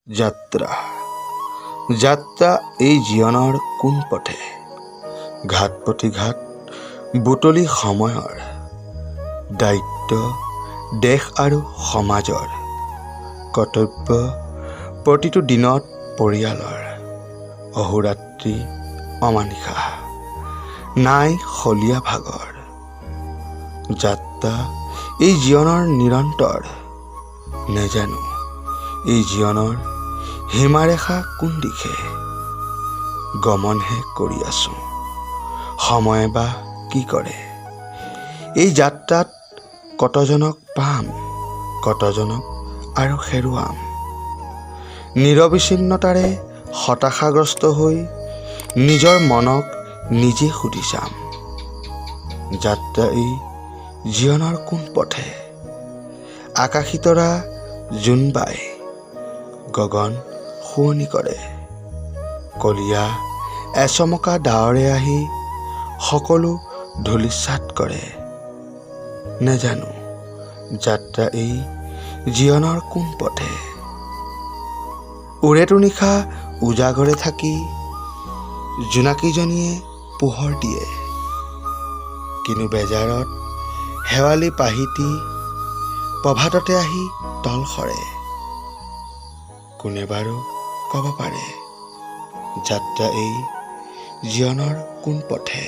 যাত্ৰা যাত্ৰা এই জীৱনৰ কোন পথে ঘাট প্ৰতিঘাট বুটলি সময়ৰ দায়িত্ব দেশ আৰু সমাজৰ কৰ্তব্য প্ৰতিটো দিনত পৰিয়ালৰ অহোৰাত্ৰি অমানিশা নাই খলীয়া ভাগৰ যাত্ৰা এই জীৱনৰ নিৰন্তৰ নেজানো এই জীৱনৰ সীমাৰেখা কোন দিশে গমনহে কৰি আছো সময় বা কি কৰে এই যাত্ৰাত কতজনক পাম কতজনক আৰু হেৰুৱাম নিৰবিচ্ছিন্নতাৰে হতাশাগ্ৰস্ত হৈ নিজৰ মনক নিজে সুধি চাম যাত্ৰা এই জীৱনৰ কোন পথে আকাশীতৰা জোনবাই গগন শুৱনি কৰে কলীয়া এচমকা ডাৱৰে আহি সকলো ধূলিসাৎ কৰে নেজানো যাত্ৰা এই জীৱনৰ কোন পথে উৰেতো নিশা উজাগৰে থাকি জোনাকীজনীয়ে পোহৰ দিয়ে কিন্তু বেজাৰত শেৱালি পাহিতি প্ৰভাততে আহি তল সৰে কোনে বাৰু ক'ব পাৰে যাত্ৰা এই জীৱনৰ কোন পথে